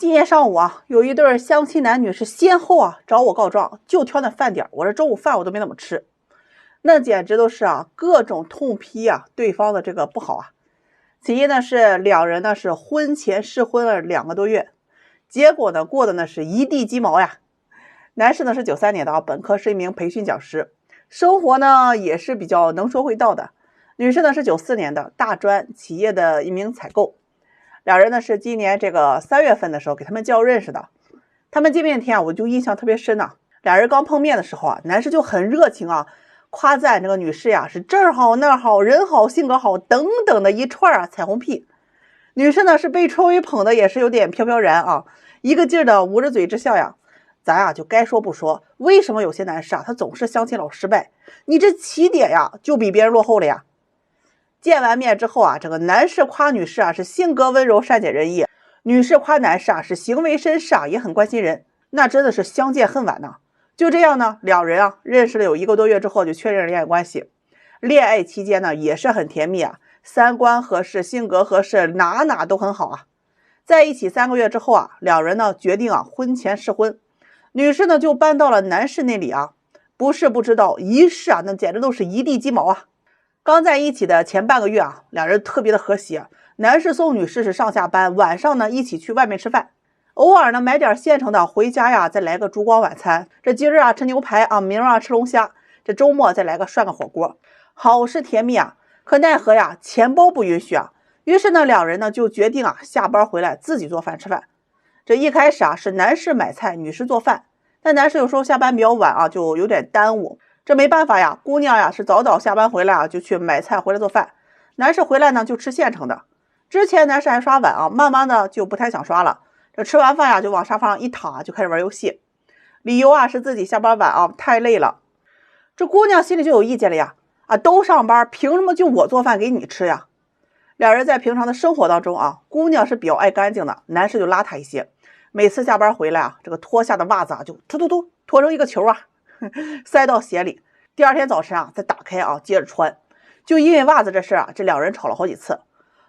今天上午啊，有一对相亲男女是先后找我告状，就挑那饭点，我这中午饭我都没怎么吃，那简直都是各种痛批对方的这个不好啊。起因呢是两人呢是婚前试婚了2个多月，结果呢过的呢是一地鸡毛呀。男士呢是93年的本科是一名培训讲师，生活呢也是比较能说会道的。女士呢是94年的大专企业的一名采购。两人呢是今年这个3月份的时候给他们介绍认识的。他们见面天我就印象特别深俩人刚碰面的时候男士就很热情夸赞这个女士是这儿好那儿好，人好性格好等等的一串彩虹屁。女士呢是被吹为捧的也是有点飘飘然一个劲儿的捂着嘴之笑咱就该说不说，为什么有些男士他总是相亲老失败？你这起点就比别人落后了呀。见完面之后这个男士夸女士是性格温柔善解人意，女士夸男士是行为绅士也很关心人，那真的是相见恨晚就这样呢，两人认识了有1个多月之后就确认了恋爱关系。恋爱期间呢也是很甜蜜三观合适，性格合适，哪都很好在一起3个月之后两人呢决定婚前试婚。女士呢就搬到了男士那里不是不知道，一试那简直都是一地鸡毛刚在一起的前半个月两人特别的和谐，男士送女士是上下班，晚上呢一起去外面吃饭，偶尔呢买点现成的回家再来个烛光晚餐，这今儿吃牛排明儿吃龙虾，这周末再来个涮个火锅，好是甜蜜可奈何钱包不允许于是呢两人呢就决定下班回来自己做饭吃饭。这一开始是男士买菜，女士做饭，但男士有时候下班比较晚就有点耽误，这没办法姑娘是早下班回来就去买菜回来做饭，男士回来呢就吃现成的。之前男士还刷碗慢慢的就不太想刷了，这吃完饭就往沙发上一躺就开始玩游戏，理由是自己下班晚太累了。这姑娘心里就有意见了都上班，凭什么就我做饭给你吃呀？两人在平常的生活当中姑娘是比较爱干净的，男士就邋遢一些，每次下班回来这个脱下的袜子就突脱成一个球塞到鞋里，第二天早晨再打开接着穿。就因为袜子这事这两人吵了好几次。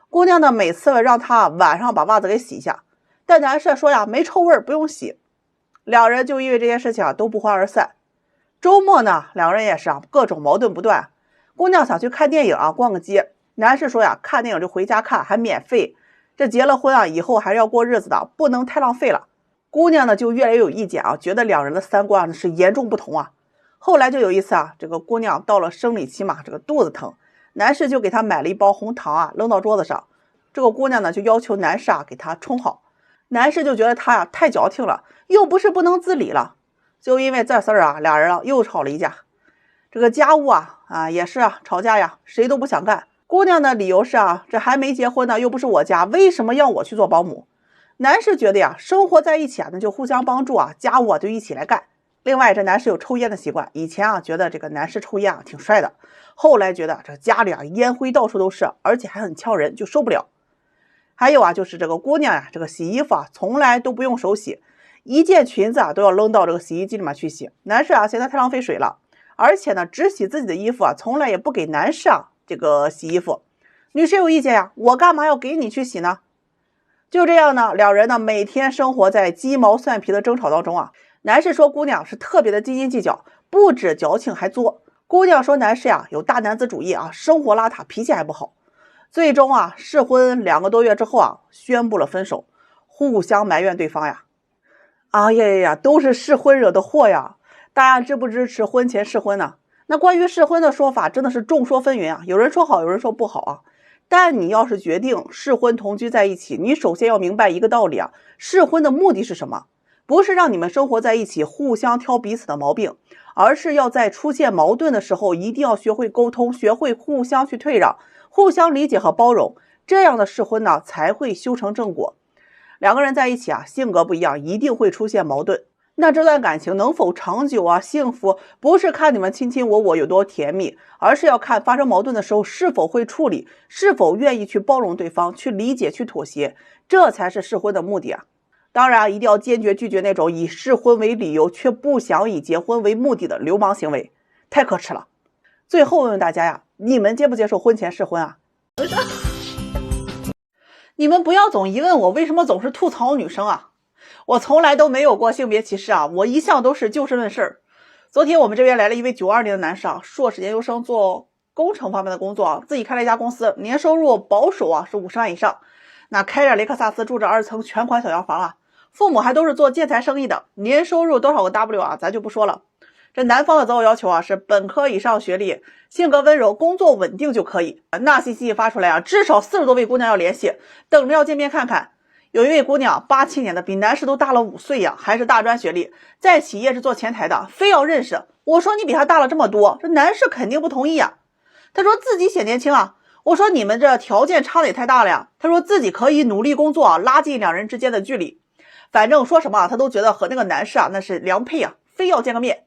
姑娘呢每次让他晚上把袜子给洗一下，但男士说没臭味不用洗。两人就因为这件事情都不欢而散。周末呢两人也是各种矛盾不断。姑娘想去看电影逛个街，男士说看电影就回家看还免费，这结了婚以后还是要过日子的，不能太浪费了。姑娘呢就越来越有意见觉得两人的三观是严重不同后来就有一次这个姑娘到了生理期嘛，这个肚子疼，男士就给她买了一包红糖扔到桌子上，这个姑娘呢就要求男士给她冲好，男士就觉得她太矫情了，又不是不能自理了。就因为这事儿俩人又吵了一架。这个家务也是吵架谁都不想干。姑娘的理由是这还没结婚呢，又不是我家，为什么要我去做保姆？男士觉得生活在一起那就互相帮助家务就一起来干。另外这男士有抽烟的习惯，以前觉得这个男士抽烟挺帅的，后来觉得这家里烟灰到处都是，而且还很呛人，就受不了。还有就是这个姑娘这个洗衣服从来都不用手洗，一件裙子都要扔到这个洗衣机里面去洗。男士现在太浪费水了，而且呢只洗自己的衣服从来也不给男士这个洗衣服。女士有意见我干嘛要给你去洗呢？就这样呢两人呢每天生活在鸡毛蒜皮的争吵当中男士说姑娘是特别的斤斤计较，不止矫情还作。姑娘说男士有大男子主义生活邋遢，脾气还不好。最终试婚2个多月之后宣布了分手，互相埋怨对方都是试婚惹的祸大家支不支持婚前试婚呢？那关于试婚的说法真的是众说纷纭有人说好，有人说不好但你要是决定试婚同居在一起，你首先要明白一个道理试婚的目的是什么？不是让你们生活在一起互相挑彼此的毛病，而是要在出现矛盾的时候一定要学会沟通，学会互相去退让，互相理解和包容，这样的试婚呢才会修成正果。两个人在一起性格不一样，一定会出现矛盾。那这段感情能否长久幸福，不是看你们卿卿我我有多甜蜜，而是要看发生矛盾的时候是否会处理，是否愿意去包容对方，去理解，去妥协，这才是试婚的目的当然一定要坚决拒绝那种以试婚为理由却不想以结婚为目的的流氓行为，太可耻了。最后问问大家你们接不接受婚前试婚你们不要总疑问我为什么总是吐槽女生我从来都没有过性别歧视啊，我一向都是就事论事。昨天我们这边来了一位92年的男士啊，硕士研究生做工程方面的工作啊，自己开了一家公司，年收入保守啊是50万以上，那开着雷克萨斯，住着2层全款小洋房啊，父母还都是做建材生意的，年收入多少个 W 啊，咱就不说了。这男方的择偶要求啊是本科以上学历，性格温柔，工作稳定就可以。那信息一发出来啊，至少40多位姑娘要联系，等着要见面看看。有一位姑娘87年的，比男士都大了5岁呀，还是大专学历，在企业是做前台的，非要认识。我说你比他大了这么多，这男士肯定不同意呀。他说自己显年轻啊。我说你们这条件差的也太大了呀。他说自己可以努力工作啊，拉近2人之间的距离。反正说什么他都觉得和那个男士啊那是良配啊，非要见个面。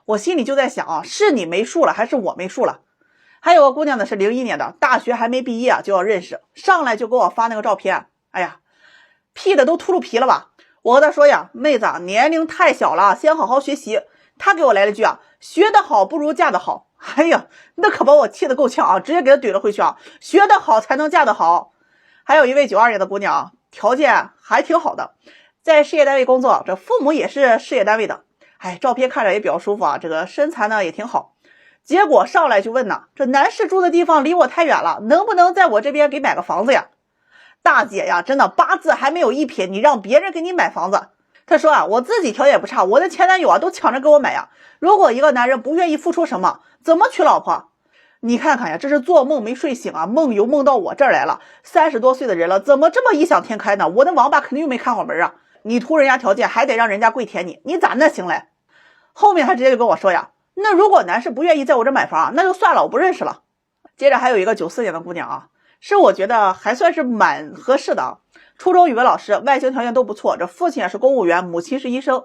我心里就在想啊，是你没数了还是我没数了？还有个姑娘呢是01年的，大学还没毕业啊就要认识，上来就给我发那个照片，哎呀，P 的都秃噜皮了吧。我和她说呀，妹子啊，年龄太小了，先好好学习。她给我来了句啊，学得好不如嫁得好。哎呀，那可把我气得够呛啊，直接给她怼了回去啊，学得好才能嫁得好。还有一位92年的姑娘啊，条件还挺好的，在事业单位工作，这父母也是事业单位的。哎，照片看着也比较舒服啊，这个身材呢也挺好。结果上来就问呢，这男士住的地方离我太远了，能不能在我这边给买个房子呀？大姐呀，真的八字还没有一撇，你让别人给你买房子。他说啊，我自己条件也不差，我的前男友啊都抢着给我买呀。如果一个男人不愿意付出什么，怎么娶老婆？你看看呀，这是做梦没睡醒啊，梦游梦到我这儿来了。30多岁的人了，怎么这么异想天开呢？我的王八肯定又没看好门啊！你图人家条件，还得让人家跪舔你，你咋那行嘞？后面他直接就跟我说呀，那如果男士不愿意在我这买房，那就算了，我不认识了。接着还有一个94年的姑娘啊，是我觉得还算是蛮合适的啊。初中语文老师，外形条件都不错，这父亲也是公务员，母亲是医生，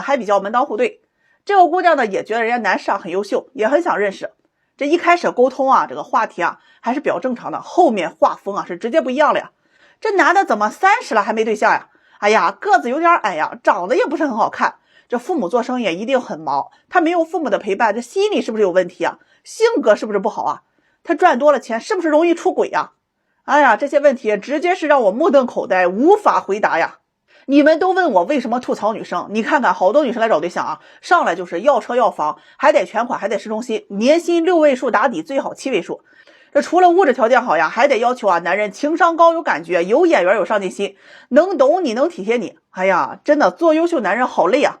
还比较门当户对。这个姑娘呢也觉得人家男士啊很优秀，也很想认识。这一开始沟通啊，这个话题啊还是比较正常的，后面画风啊是直接不一样了呀。这男的怎么30了还没对象呀？哎呀，个子有点矮呀，长得也不是很好看。这父母做生意也一定很忙，他没有父母的陪伴，这心理是不是有问题啊？性格是不是不好啊？他赚多了钱是不是容易出轨呀？哎呀，这些问题直接是让我目瞪口呆，无法回答呀。你们都问我为什么吐槽女生，你看看好多女生来找对象啊，上来就是要车要房，还得全款，还得市中心，年薪6位数打底，最好7位数。这除了物质条件好呀，还得要求啊男人情商高，有感觉，有眼缘，有上进心，能懂你，能体贴你。哎呀，真的做优秀男人好累啊。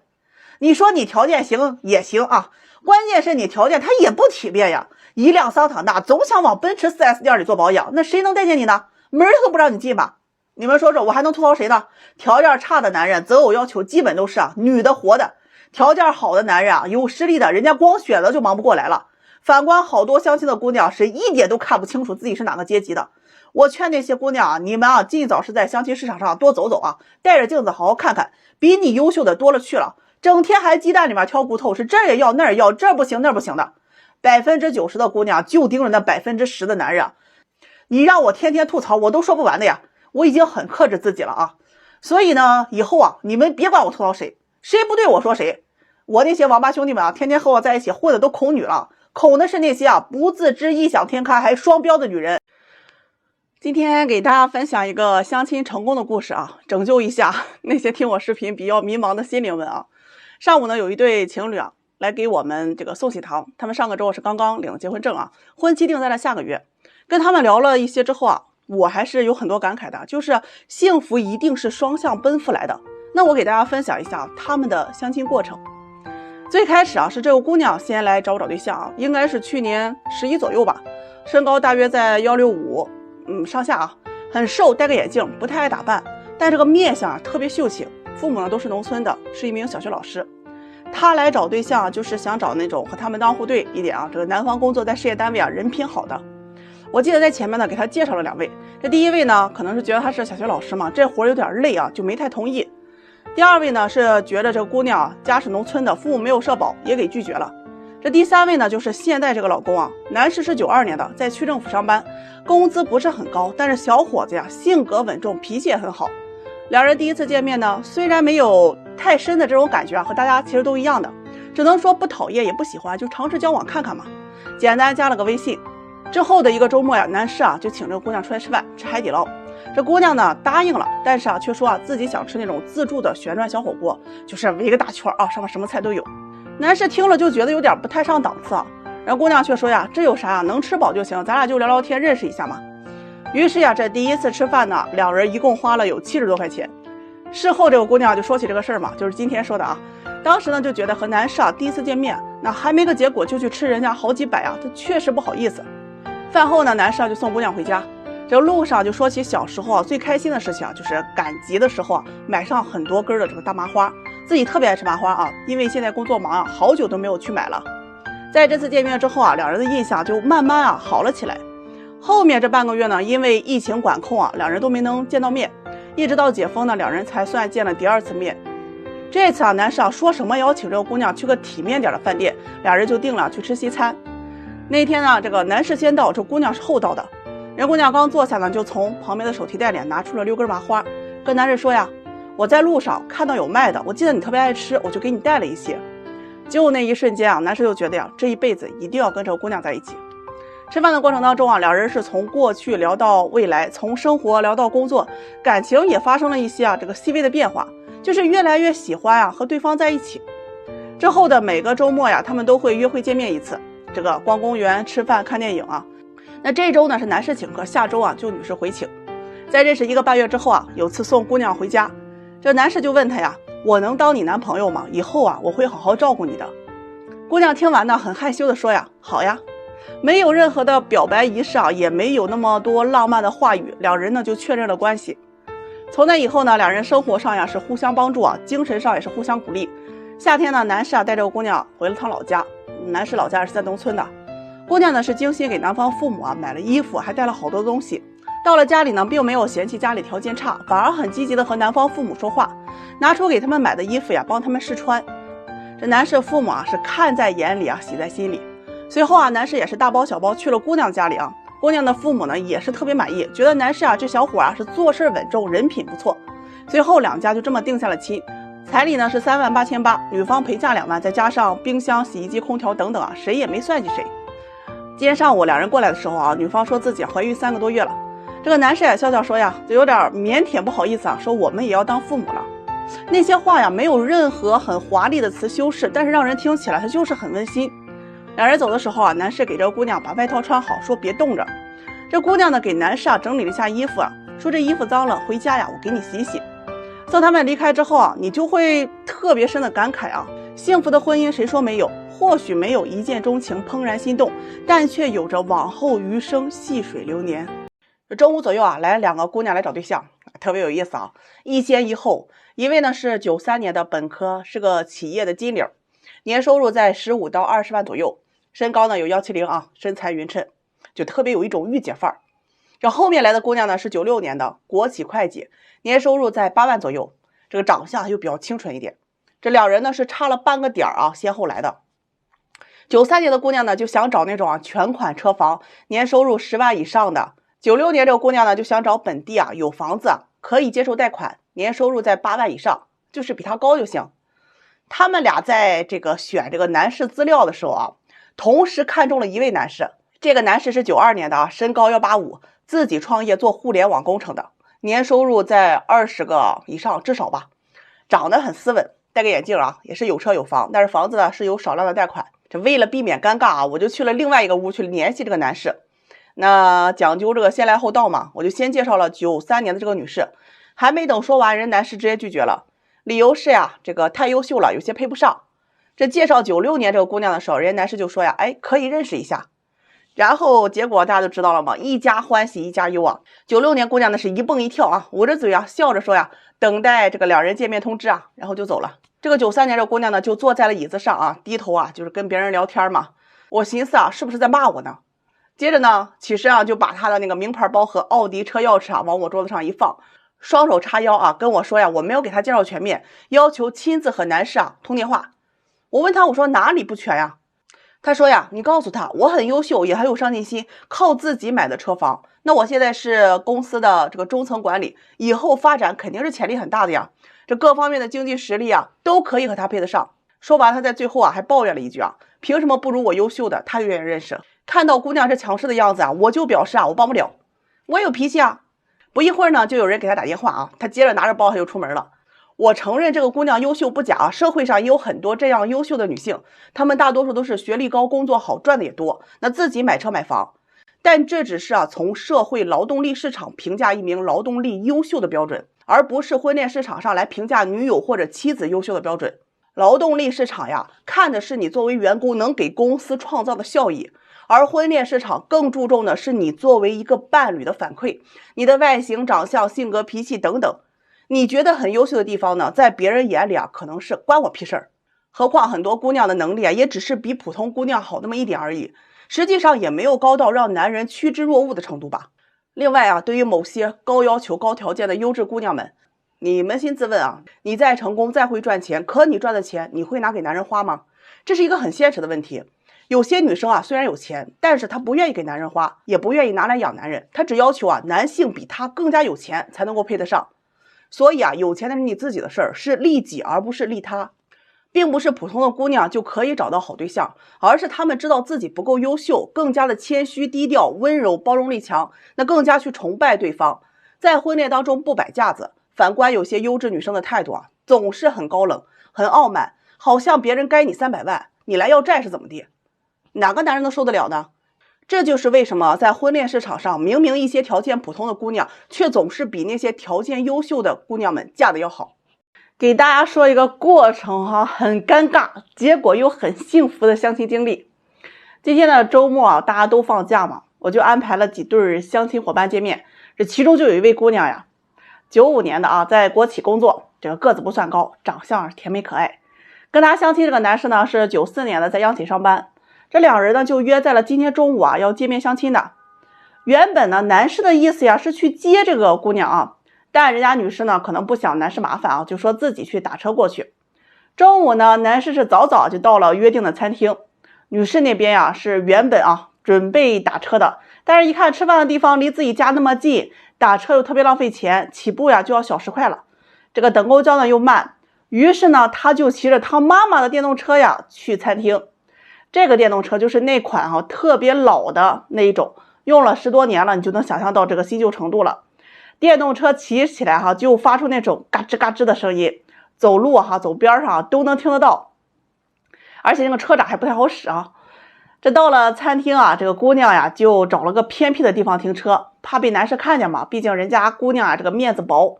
你说你条件行也行啊，关键是你条件他也不体面呀，一辆桑塔纳总想往奔驰 4S 店里做保养，那谁能待见你呢？门都不让你进吧。你们说说，我还能吐槽谁呢？条件差的男人择偶要求基本都是啊女的活的，条件好的男人啊有实力的，人家光选择就忙不过来了。反观好多相亲的姑娘是一点都看不清楚自己是哪个阶级的。我劝那些姑娘啊，你们啊尽早是在相亲市场上多走走啊，带着镜子好好看看，比你优秀的多了去了。整天还鸡蛋里面挑骨头，是这也要那儿要，这不行那不行的。90%的姑娘就盯着那10%的男人啊，你让我天天吐槽我都说不完的呀。我已经很克制自己了啊，所以呢以后啊你们别管我吐槽谁，谁不对我说谁。我那些王八兄弟们啊，天天和我在一起混的都恐女了，恐的是那些啊不自知异想天开还双标的女人。今天给大家分享一个相亲成功的故事啊，拯救一下那些听我视频比较迷茫的心灵们啊。上午呢有一对情侣啊来给我们这个送喜糖，他们上个周是刚刚领了结婚证啊，婚期定在了下个月。跟他们聊了一些之后啊，我还是有很多感慨的，就是幸福一定是双向奔赴来的。那我给大家分享一下他们的相亲过程。最开始啊是这个姑娘先来找我找对象啊，应该是去年11左右吧，身高大约在165上下啊，很瘦，戴个眼镜，不太爱打扮，但这个面相啊特别秀气。父母呢都是农村的，是一名小学老师。他来找对象就是想找那种和他门当户对一点啊，这个男方工作在事业单位啊，人品好的。我记得在前面呢给他介绍了2位，这第一位呢可能是觉得他是小学老师嘛，这活有点累啊，就没太同意。第2位呢是觉得这个姑娘家是农村的，父母没有社保，也给拒绝了。这第3位呢就是现在这个老公啊，男士是92年的，在区政府上班，工资不是很高，但是小伙子呀性格稳重，脾气也很好。2人第一次见面呢，虽然没有太深的这种感觉啊，和大家其实都一样的，只能说不讨厌也不喜欢，就尝试交往看看嘛。简单加了个微信之后的一个周末呀，男士啊就请这个姑娘出来吃饭，吃海底捞。这姑娘呢答应了，但是却说自己想吃那种自助的旋转小火锅，就是围个大圈上面什么菜都有。男士听了就觉得有点不太上档次然后姑娘却说这有啥能吃饱就行，咱俩就聊聊天认识一下嘛。于是这第一次吃饭呢，两人一共花了有70多块钱。事后这个姑娘就说起这个事儿嘛，就是今天说的当时呢就觉得和男士第一次见面，那还没个结果就去吃人家好几百这确实不好意思。饭后呢，男士就送姑娘回家，这个路上就说起小时候最开心的事情就是赶集的时候买上很多根的这个大麻花，自己特别爱吃麻花因为现在工作忙好久都没有去买了。在这次见面之后两人的印象就慢慢好了起来。后面这半个月呢，因为疫情管控两人都没能见到面，一直到解封呢，两人才算见了第2次面。这次男士说什么邀请这个姑娘去个体面点的饭店，两人就定了去吃西餐。那天呢，这个男士先到，这姑娘是后到的。人姑娘刚坐下呢，就从旁边的手提袋里拿出了6根麻花，跟男士说我在路上看到有卖的，我记得你特别爱吃，我就给你带了一些。结果那一瞬间男士就觉得这一辈子一定要跟这个姑娘在一起。吃饭的过程当中两人是从过去聊到未来，从生活聊到工作，感情也发生了一些这个细微的变化，就是越来越喜欢和对方在一起。之后的每个周末他们都会约会见面一次，这个逛公园、吃饭、看电影那这周呢是男士请客，下周就女士回请。在认识1个半月之后有次送姑娘回家，这男士就问她我能当你男朋友吗？以后我会好好照顾你的。姑娘听完呢，很害羞的说好呀。没有任何的表白仪式也没有那么多浪漫的话语，两人呢就确认了关系。从那以后呢，两人生活上是互相帮助精神上也是互相鼓励。夏天呢，男士带这个姑娘回了趟老家，男士老家是在农村的。姑娘呢是精心给男方父母买了衣服，还带了好多东西。到了家里呢，并没有嫌弃家里条件差，反而很积极的和男方父母说话，拿出给他们买的衣服帮他们试穿。这男士父母是看在眼里喜在心里。随后男士也是大包小包去了姑娘家里姑娘的父母呢也是特别满意，觉得男士这小伙是做事稳重，人品不错。随后两家就这么定下了亲，彩礼呢是38800，女方陪嫁2万，再加上冰箱、洗衣机、空调等等谁也没算计谁。今天上午两人过来的时候女方说自己怀孕3个多月了，这个男士也笑笑说就有点腼腆不好意思说我们也要当父母了。那些话没有任何很华丽的词修饰，但是让人听起来它就是很温馨。两人走的时候男士给这个姑娘把外套穿好，说别冻着。这姑娘呢给男士整理了一下衣服说这衣服脏了，回家我给你洗洗。送他们离开之后你就会特别深的感慨幸福的婚姻谁说没有？或许没有一见钟情、怦然心动，但却有着往后余生细水流年。中午左右来2个姑娘来找对象，特别有意思一先一后。一位呢是93年的本科，是个企业的金领，年收入在15到20万左右，身高呢有170身材匀称，就特别有一种御姐范儿。这后面来的姑娘呢是96年的国企会计，年收入在8万左右，这个长相又比较清纯一点。这两人呢是差了半个点先后来的。93年的姑娘呢就想找那种全款车房，年收入10万以上的。96年这个姑娘呢就想找本地有房子可以接受贷款，年收入在8万以上，就是比他高就行。他们俩在这个选这个男士资料的时候同时看中了一位男士。这个男士是92年的身高185，自己创业做互联网工程的，年收入在20个以上至少吧，长得很斯文，戴个眼镜也是有车有房，但是房子呢是有少量的贷款。这为了避免尴尬我就去了另外一个屋去联系这个男士。那讲究这个先来后到嘛，我就先介绍了93年的这个女士，还没等说完，人男士直接拒绝了，理由是这个太优秀了，有些配不上。这介绍96年这个姑娘的时候，人家男士就说可以认识一下。然后结果大家都知道了嘛，一家欢喜一家忧96年姑娘呢是一蹦一跳捂着嘴笑着说等待这个两人见面通知然后就走了。这个93年这个姑娘呢就坐在了椅子上低头就是跟别人聊天嘛。我寻思是不是在骂我呢？接着呢起身就把她的那个名牌包和奥迪车钥匙往我桌子上一放，双手叉腰跟我说我没有给她介绍全面，要求亲自和男士通电话。我问她，我说哪里不全他说你告诉他我很优秀，也很有上进心，靠自己买的车房。那我现在是公司的这个中层管理，以后发展肯定是潜力很大的这各方面的经济实力都可以和他配得上。说完他在最后还抱怨了一句凭什么不如我优秀的他愿意认识。看到姑娘这强势的样子我就表示我帮不了，我有脾气不一会儿呢，就有人给他打电话啊，他接着拿着包他就出门了。我承认这个姑娘优秀不假，社会上也有很多这样优秀的女性，她们大多数都是学历高、工作好、赚的也多，那自己买车买房。但这只是从社会劳动力市场评价一名劳动力优秀的标准，而不是婚恋市场上来评价女友或者妻子优秀的标准。劳动力市场呀，看的是你作为员工能给公司创造的效益，而婚恋市场更注重的是你作为一个伴侣的反馈，你的外形、长相、性格、脾气等等。你觉得很优秀的地方呢，在别人眼里可能是关我屁事儿。何况很多姑娘的能力也只是比普通姑娘好那么一点而已，实际上也没有高到让男人趋之若鹜的程度吧。另外对于某些高要求、高条件的优质姑娘们，你扪心自问你再成功、再会赚钱，可你赚的钱你会拿给男人花吗？这是一个很现实的问题。有些女生虽然有钱，但是她不愿意给男人花，也不愿意拿来养男人，她只要求男性比她更加有钱才能够配得上。所以有钱的是你自己的事儿，是利己而不是利他，并不是普通的姑娘就可以找到好对象，而是她们知道自己不够优秀，更加的谦虚低调、温柔、包容力强，那更加去崇拜对方，在婚恋当中不摆架子。反观有些优质女生的态度总是很高冷、很傲慢，好像别人该你300万，你来要债是怎么的？哪个男人能受得了呢？这就是为什么在婚恋市场上，明明一些条件普通的姑娘，却总是比那些条件优秀的姑娘们嫁的要好。给大家说一个过程很尴尬，结果又很幸福的相亲经历。今天的周末大家都放假嘛，我就安排了几对相亲伙伴见面。这其中就有一位姑娘95年的在国企工作，这个个子不算高，长相甜美可爱。跟她相亲这个男士呢是94年的，在央企上班。这两人呢就约在了今天中午要见面相亲的。原本呢男士的意思是去接这个姑娘但人家女士呢可能不想男士麻烦就说自己去打车过去。中午呢男士是早早就到了约定的餐厅，女士那边是原本准备打车的，但是一看吃饭的地方离自己家那么近，打车又特别浪费钱，起步就要小10块了，这个等公交呢又慢，于是呢他就骑着他妈妈的电动车去餐厅。这个电动车就是那款特别老的那一种，用了10多年了，你就能想象到这个新旧程度了。电动车骑起来就发出那种嘎吱嘎吱的声音，走路走边上都能听得到，而且那个车闸还不太好使这到了餐厅这个姑娘就找了个偏僻的地方停车，怕被男士看见嘛，毕竟人家姑娘这个面子薄。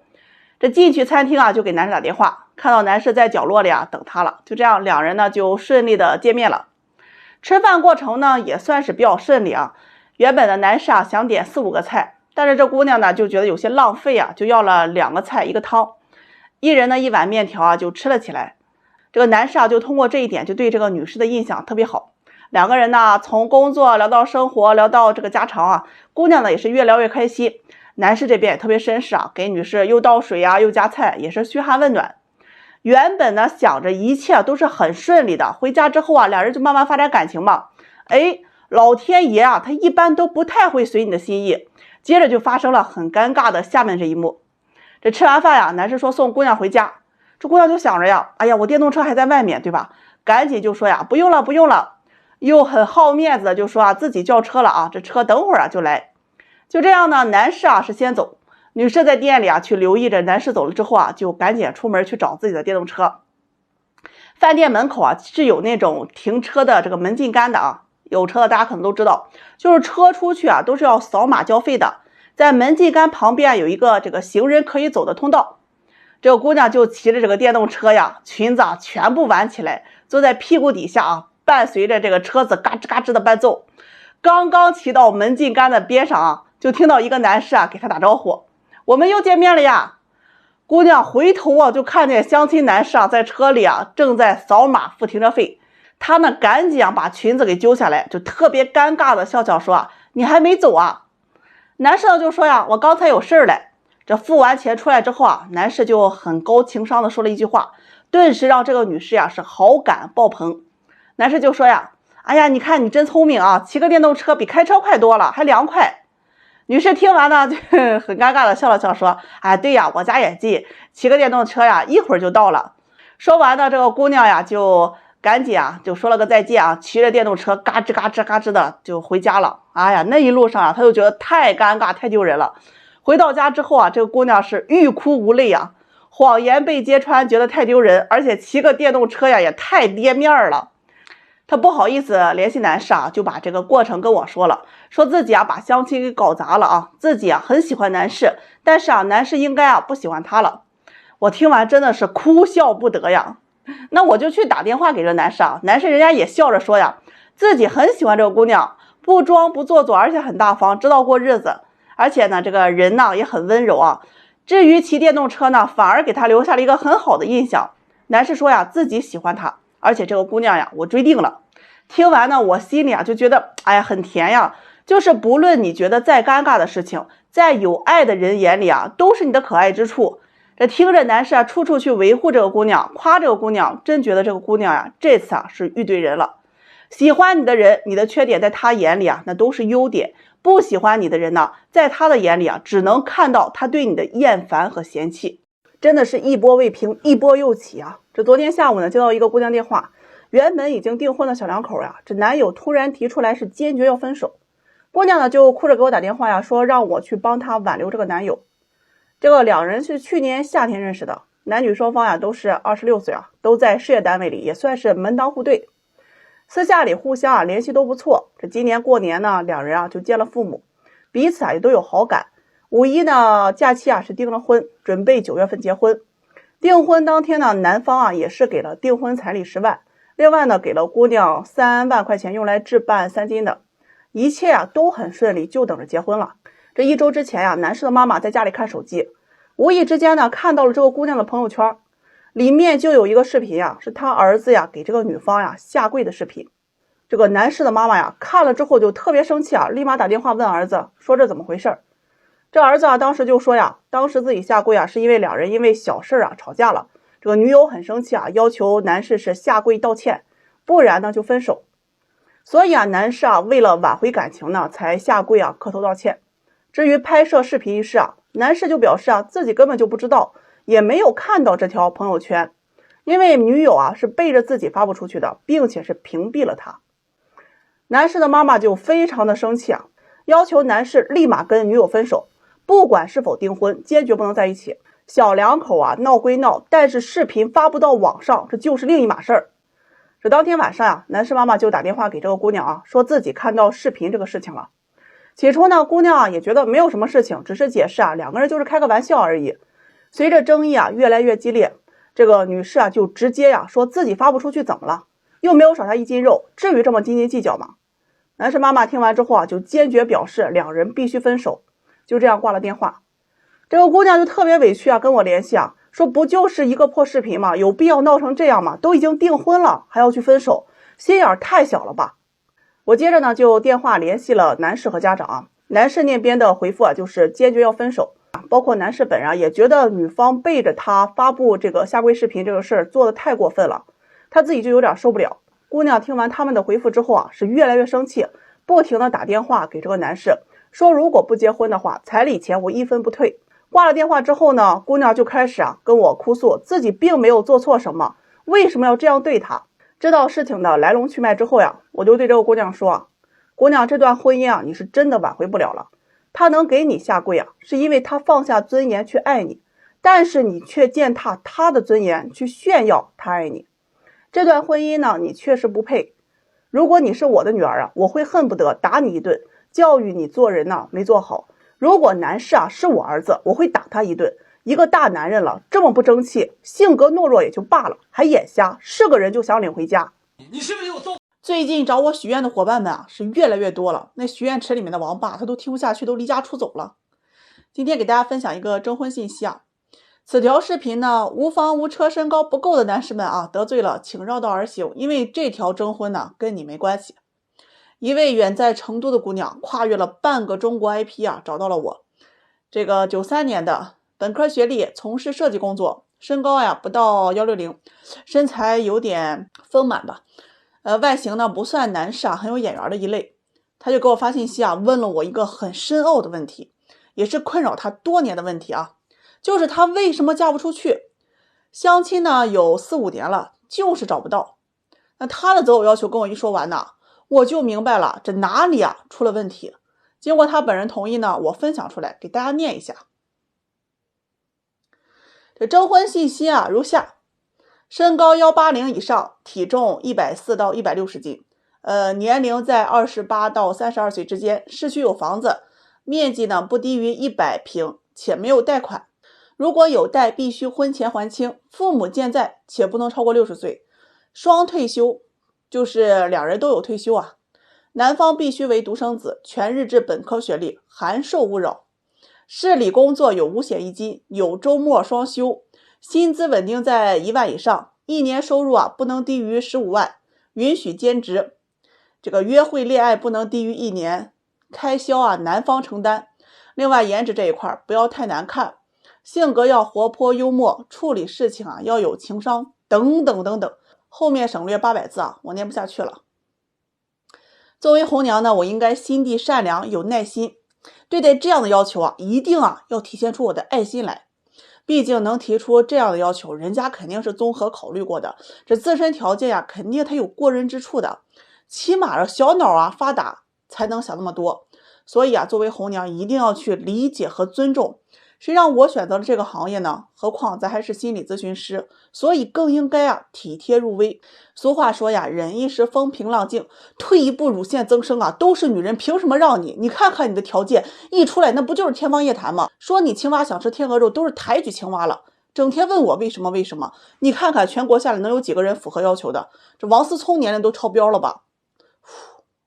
这进去餐厅就给男士打电话，看到男士在角落里等他了，就这样两人呢就顺利的见面了。吃饭过程呢也算是比较顺利原本的男士想点4、5个菜，但是这姑娘呢就觉得有些浪费就要了2个菜1个汤，一人呢1碗面条就吃了起来。这个男士就通过这一点就对这个女士的印象特别好。两个人呢从工作聊到生活，聊到这个家常姑娘呢也是越聊越开心。男士这边也特别绅士给女士又倒水又夹菜，也是嘘寒问暖。原本呢想着一切都是很顺利的，回家之后两人就慢慢发展感情嘛。老天爷他一般都不太会随你的心意。接着就发生了很尴尬的下面这一幕。这吃完饭男士说送姑娘回家，这姑娘就想着哎呀我电动车还在外面对吧，赶紧就说不用了不用了，又很好面子的就说自己叫车了这车等会儿就来。就这样呢，男士是先走，女士在店里去留意着男士走了之后就赶紧出门去找自己的电动车。饭店门口是有那种停车的这个门禁杆的有车的大家可能都知道，就是车出去都是要扫码交费的，在门禁杆旁边有一个这个行人可以走的通道。这个姑娘就骑着这个电动车裙子全部挽起来，坐在屁股底下伴随着这个车子嘎吱嘎吱的伴奏。刚刚骑到门禁杆的边上就听到一个男士给她打招呼，我们又见面了呀。姑娘回头就看见相亲男士在车里正在扫码付停车费。她呢赶紧把裙子给揪下来，就特别尴尬的笑笑说你还没走男士呢就说我刚才有事来。这付完钱出来之后男士就很高情商的说了一句话，顿时让这个女士是好感爆棚。男士就说哎呀你看你真聪明骑个电动车比开车快多了，还凉快。女士听完呢就很尴尬的笑了笑说对呀我家也近，骑个电动车一会儿就到了。说完呢这个姑娘就赶紧就说了个再见骑着电动车嘎吱嘎吱嘎吱的就回家了。哎呀那一路上她就觉得太尴尬太丢人了。回到家之后啊，这个姑娘是欲哭无泪啊，谎言被揭穿，觉得太丢人，而且骑个电动车呀也太跌面了。她不好意思联系男士啊，就把这个过程跟我说了，说自己啊把相亲给搞砸了啊，自己啊很喜欢男士，但是啊男士应该啊不喜欢她了。我听完真的是哭笑不得呀。那我就去打电话给这男士啊，男士人家也笑着说呀，自己很喜欢这个姑娘，不装不做作，而且很大方，知道过日子，而且呢这个人呢也很温柔啊。至于骑电动车呢，反而给他留下了一个很好的印象。男士说呀，自己喜欢她，而且这个姑娘呀，我追定了。听完呢，我心里啊就觉得，哎呀，很甜呀。就是不论你觉得再尴尬的事情，在有爱的人眼里啊，都是你的可爱之处。这听着男士啊，处处去维护这个姑娘，夸这个姑娘，真觉得这个姑娘呀，这次啊是遇对人了。喜欢你的人，你的缺点在他眼里啊，那都是优点。不喜欢你的人呢，在他的眼里啊，只能看到他对你的厌烦和嫌弃。真的是一波未平，一波又起啊！这昨天下午呢，接到一个姑娘电话，原本已经订婚的小两口呀，这男友突然提出来是坚决要分手。姑娘呢就哭着给我打电话呀，说让我去帮她挽留这个男友。这个两人是去年夏天认识的，男女双方呀都是26岁啊，都在事业单位里，也算是门当户对。私下里互相联系都不错，这今年过年呢，两人啊就见了父母，彼此也都有好感。五一呢假期是订了婚，准备9月份结婚。订婚当天呢，男方也是给了订婚彩礼10万，另外呢给了姑娘3万块钱用来置办3金的，一切都很顺利，就等着结婚了。这1周之前男士的妈妈在家里看手机，无意之间呢看到了这个姑娘的朋友圈。里面就有一个视频是他儿子给这个女方下跪的视频。这个男士的妈妈看了之后就特别生气立马打电话问儿子，说这怎么回事。这儿子当时就说当时自己下跪是因为两人因为小事吵架了，这个女友很生气要求男士是下跪道歉，不然呢就分手。所以男士为了挽回感情呢才下跪磕头道歉。至于拍摄视频一事男士就表示自己根本就不知道，也没有看到这条朋友圈，因为女友是背着自己发布出去的，并且是屏蔽了他。男士的妈妈就非常的生气要求男士立马跟女友分手，不管是否订婚，坚决不能在一起。小两口闹归闹，但是视频发布到网上，这就是另一码事儿。这当天晚上男士妈妈就打电话给这个姑娘说自己看到视频这个事情了。起初呢，姑娘也觉得没有什么事情，只是解释两个人就是开个玩笑而已。随着争议越来越激烈，这个女士就直接说自己发不出去怎么了，又没有少她1斤肉，至于这么斤斤计较吗？男士妈妈听完之后就坚决表示两人必须分手，就这样挂了电话。这个姑娘就特别委屈跟我联系说不就是一个破视频吗？有必要闹成这样吗？都已经订婚了还要去分手，心眼太小了吧。我接着呢就电话联系了男士和家长男士那边的回复就是坚决要分手，包括男士本人也觉得女方背着他发布这个下跪视频这个事儿做得太过分了，他自己就有点受不了。姑娘听完他们的回复之后是越来越生气，不停的打电话给这个男士，说如果不结婚的话，彩礼钱我1分不退。挂了电话之后呢，姑娘就开始跟我哭诉自己并没有做错什么，为什么要这样对他。知道事情的来龙去脉之后我就对这个姑娘说，姑娘，这段婚姻你是真的挽回不了了。他能给你下跪是因为他放下尊严去爱你，但是你却践踏他的尊严去炫耀他爱你。这段婚姻呢，你确实不配。如果你是我的女儿我会恨不得打你一顿，教育你做人没做好。如果男士是我儿子，我会打他一顿。一个大男人了，这么不争气，性格懦弱也就罢了，还眼瞎，是个人就想领回家。你是不是有揍？最近找我许愿的伙伴们是越来越多了，那许愿池里面的王八他都听不下去，都离家出走了。今天给大家分享一个征婚信息此条视频呢，无房无车身高不够的男士们得罪了请绕道而行，因为这条征婚呢跟你没关系。一位远在成都的姑娘跨越了半个中国 IP 找到了我。这个93年的本科学历，从事设计工作，身高不到160，身材有点丰满吧，外形呢不算男士很有眼缘的一类。他就给我发信息问了我一个很深奥的问题，也是困扰他多年的问题就是他为什么嫁不出去。相亲呢有4、5年了，就是找不到。那他的择偶要求跟我一说完我就明白了这哪里出了问题。经过他本人同意呢，我分享出来给大家念一下。这征婚信息啊如下：身高180以上，体重140到160斤，年龄在28到32岁之间，市区有房子，面积呢不低于100平，且没有贷款。如果有贷，必须婚前还清，父母健在，且不能超过60岁。双退休，就是两人都有退休啊。男方必须为独生子，全日制本科学历，函授勿扰。市里工作有五险一金，有周末双休，薪资稳定在1万以上，一年收入啊不能低于15万，允许兼职。这个约会恋爱不能低于1年，开销啊男方承担。另外颜值这一块不要太难看，性格要活泼幽默，处理事情啊要有情商，等等等等。后面省略800字啊，我念不下去了。作为红娘呢，我应该心地善良，有耐心。对待这样的要求啊，一定啊要体现出我的爱心来。毕竟能提出这样的要求，人家肯定是综合考虑过的，这自身条件呀，肯定他有过人之处的。起码小脑啊发达才能想那么多。所以啊，作为红娘一定要去理解和尊重。谁让我选择了这个行业呢？何况咱还是心理咨询师，所以更应该啊体贴入微。俗话说呀，忍一时风平浪静，退一步乳腺增生啊，都是女人，凭什么让你？你看看你的条件一出来，那不就是天方夜谭吗？说你青蛙想吃天鹅肉，都是抬举青蛙了。整天问我为什么为什么？你看看全国下来能有几个人符合要求的？这王思聪年龄都超标了吧？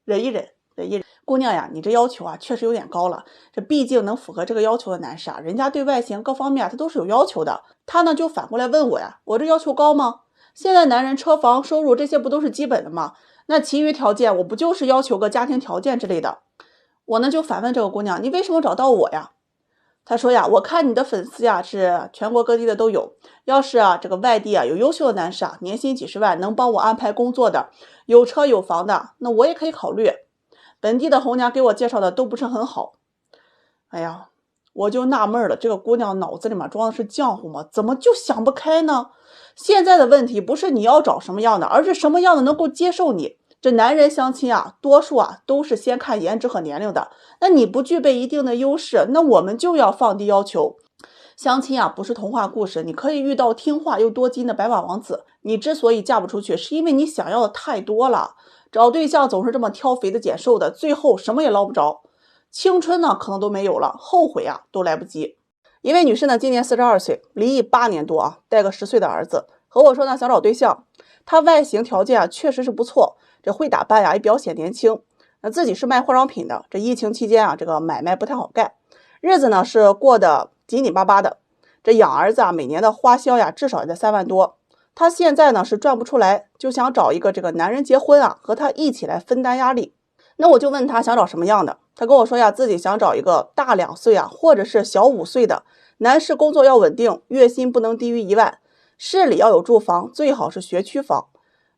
忍一忍，忍一忍。姑娘呀，你这要求啊确实有点高了。这毕竟能符合这个要求的男士啊，人家对外形各方面他都是有要求的。他呢就反过来问我呀，我这要求高吗？现在男人车房收入这些不都是基本的吗？那其余条件我不就是要求个家庭条件之类的？我呢就反问这个姑娘，你为什么找到我呀？她说呀，我看你的粉丝呀是全国各地的都有，要是啊这个外地啊有优秀的男士啊，年薪几十万，能帮我安排工作的，有车有房的，那我也可以考虑。本地的红娘给我介绍的都不是很好。哎呀，我就纳闷了，这个姑娘脑子里面装的是浆糊吗？怎么就想不开呢？现在的问题不是你要找什么样的，而是什么样的能够接受你。这男人相亲啊，多数啊都是先看颜值和年龄的。那你不具备一定的优势，那我们就要放低要求。相亲啊不是童话故事，你可以遇到听话又多金的白马王子。你之所以嫁不出去，是因为你想要的太多了。找对象总是这么挑肥的拣瘦的，最后什么也捞不着，青春呢可能都没有了，后悔啊都来不及。一位女士呢今年42岁，离异8年多啊，带个10岁的儿子，和我说呢想找对象。她外形条件啊确实是不错，这会打扮呀也表现年轻。那自己是卖化妆品的，这疫情期间啊这个买卖不太好干，日子呢是过得紧紧巴巴的。这养儿子啊每年的花销呀至少也在3万多。他现在呢是赚不出来，就想找一个这个男人结婚啊，和他一起来分担压力。那我就问他想找什么样的，他跟我说呀，自己想找一个大2岁啊，或者是小5岁的男士，工作要稳定，月薪不能低于1万，市里要有住房，最好是学区房。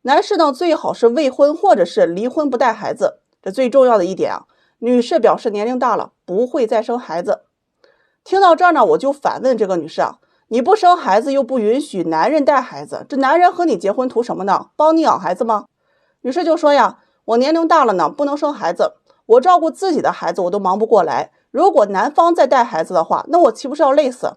男士呢最好是未婚或者是离婚不带孩子。这最重要的一点啊，女士表示年龄大了，不会再生孩子。听到这儿呢，我就反问这个女士啊，你不生孩子又不允许男人带孩子，这男人和你结婚图什么呢？帮你养孩子吗？女士就说呀，我年龄大了呢，不能生孩子，我照顾自己的孩子我都忙不过来，如果男方再带孩子的话，那我岂不是要累死？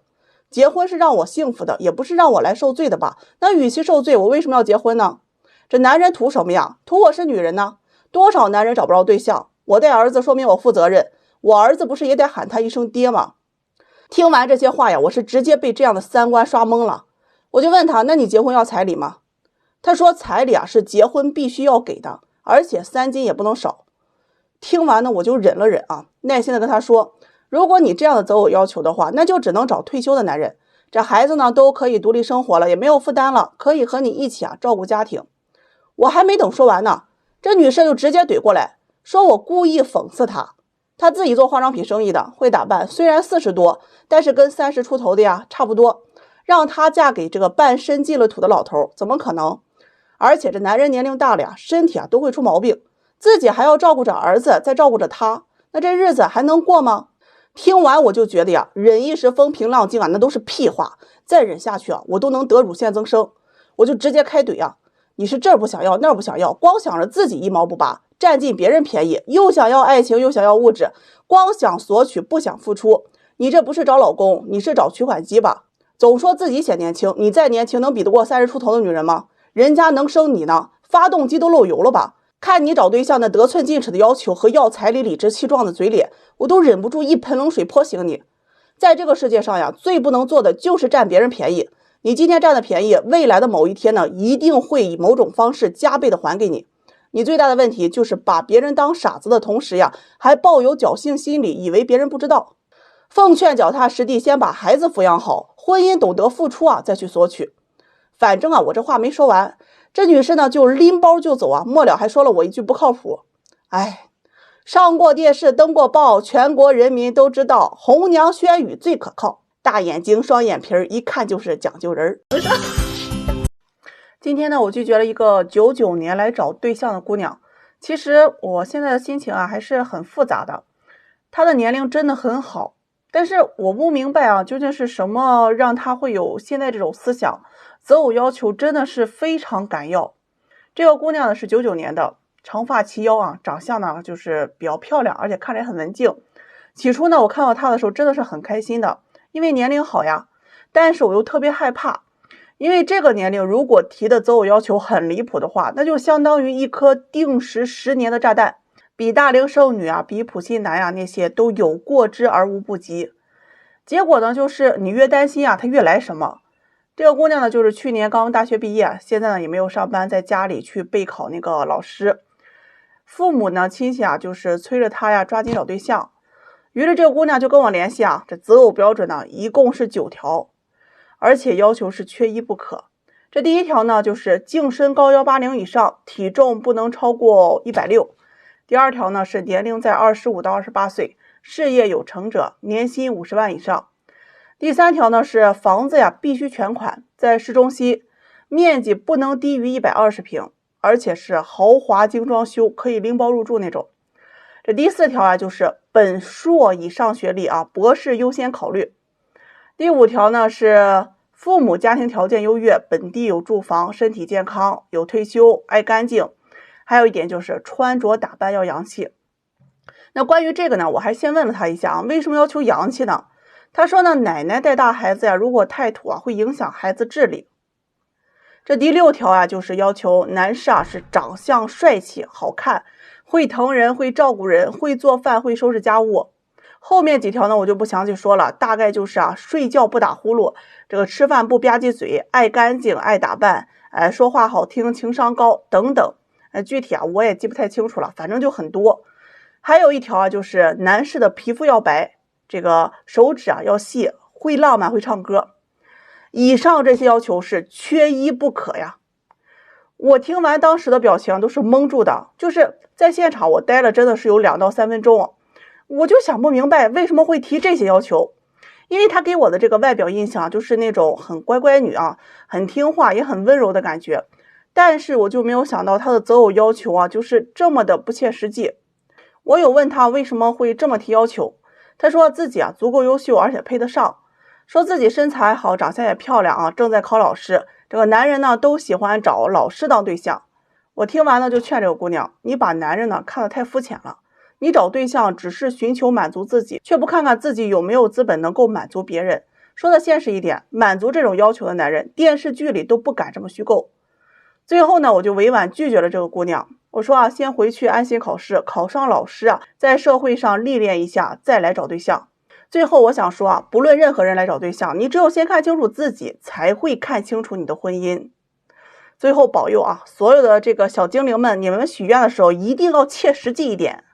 结婚是让我幸福的，也不是让我来受罪的吧？那与其受罪，我为什么要结婚呢？这男人图什么呀？图我是女人呢？多少男人找不着对象，我带儿子说明我负责任，我儿子不是也得喊他一声爹吗？听完这些话呀，我是直接被这样的三观刷懵了。我就问他，那你结婚要彩礼吗？他说彩礼啊是结婚必须要给的，而且3斤也不能少。听完呢，我就忍了忍啊，耐心的跟他说，如果你这样的择偶要求的话，那就只能找退休的男人，这孩子呢都可以独立生活了，也没有负担了，可以和你一起啊照顾家庭。我还没等说完呢，这女士就直接怼过来，说我故意讽刺她。她自己做化妆品生意的，会打扮，虽然40多，但是跟30出头的呀差不多。让她嫁给这个半身进了土的老头，怎么可能？而且这男人年龄大了呀，身体啊都会出毛病，自己还要照顾着儿子，再照顾着他，那这日子还能过吗？听完我就觉得呀，忍一时风平浪静啊，那都是屁话，再忍下去啊，我都能得乳腺增生。我就直接开怼啊，你是这儿不想要那儿不想要，光想着自己一毛不拔，占尽别人便宜，又想要爱情又想要物质，光想索取不想付出，你这不是找老公，你是找取款机吧？总说自己显年轻，你再年轻能比得过30出头的女人吗？人家能生你呢，发动机都漏油了吧？看你找对象那得寸进尺的要求和要彩礼理直气壮的嘴脸，我都忍不住一盆冷水泼醒你。在这个世界上呀，最不能做的就是占别人便宜。你今天占的便宜，未来的某一天呢，一定会以某种方式加倍的还给你。你最大的问题就是把别人当傻子的同时呀，还抱有侥幸心理，以为别人不知道。奉劝脚踏实地，先把孩子抚养好，婚姻懂得付出啊，再去索取。反正啊，我这话没说完，这女士呢就拎包就走啊，末了还说了我一句不靠谱。哎，上过电视登过报，全国人民都知道红娘轩宇最可靠，大眼睛双眼皮，一看就是讲究人。今天呢，我拒绝了一个99年来找对象的姑娘。其实我现在的心情啊还是很复杂的。她的年龄真的很好，但是我不明白啊，究竟是什么让她会有现在这种思想，择偶要求真的是非常敢要。这个姑娘呢是99年的，长发齐腰啊，长相呢就是比较漂亮，而且看着也很文静。起初呢，我看到她的时候真的是很开心的，因为年龄好呀，但是我又特别害怕。因为这个年龄如果提的择偶要求很离谱的话，那就相当于一颗定时10年的炸弹，比大龄剩女啊，比普信男啊那些都有过之而无不及。结果呢，就是你越担心啊，他越来什么。这个姑娘呢，就是去年刚大学毕业，现在呢也没有上班，在家里去备考那个老师。父母呢亲戚啊，就是催着她呀抓紧找对象。于是这个姑娘就跟我联系啊，这择偶标准呢一共是9条。而且要求是缺一不可。这第一条呢，就是净身高180以上，体重不能超过160。第二条呢，是年龄在25到28岁，事业有成者，年薪50万以上。第三条呢，是房子呀必须全款，在市中心，面积不能低于120平，而且是豪华精装修，可以拎包入住那种。这第四条啊，就是本硕以上学历啊，博士优先考虑。第5条呢是父母家庭条件优越，本地有住房，身体健康，有退休，爱干净。还有一点就是穿着打扮要洋气。那关于这个呢，我还先问了他一下啊，为什么要求洋气呢？他说呢，奶奶带大孩子呀，如果太土啊，会影响孩子智力。这第6条啊，就是要求男士啊是长相帅气、好看，会疼人，会照顾人，会做饭，会收拾家务。后面几条呢，我就不详细说了，大概就是啊，睡觉不打呼噜，这个吃饭不吧唧嘴，爱干净，爱打扮，说话好听，情商高等等。具体啊我也记不太清楚了，反正就很多。还有一条啊，就是男士的皮肤要白，这个手指啊要细，会浪漫，会唱歌。以上这些要求是缺一不可呀。我听完当时的表情都是蒙住的，就是在现场我待了真的是有2到3分钟。我就想不明白为什么会提这些要求，因为他给我的这个外表印象就是那种很乖乖女啊，很听话也很温柔的感觉，但是我就没有想到他的择偶要求啊就是这么的不切实际。我有问他为什么会这么提要求，他说自己啊足够优秀，而且配得上，说自己身材好，长相也漂亮啊，正在考老师，这个男人呢都喜欢找老师当对象。我听完了就劝这个姑娘，你把男人呢看得太肤浅了，你找对象只是寻求满足自己，却不看看自己有没有资本能够满足别人。说的现实一点，满足这种要求的男人，电视剧里都不敢这么虚构。最后呢，我就委婉拒绝了这个姑娘。我说啊，先回去安心考试，考上老师啊，在社会上历练一下，再来找对象。最后我想说啊，不论任何人来找对象，你只有先看清楚自己，才会看清楚你的婚姻。最后保佑啊，所有的这个小精灵们，你们许愿的时候一定要切实际一点。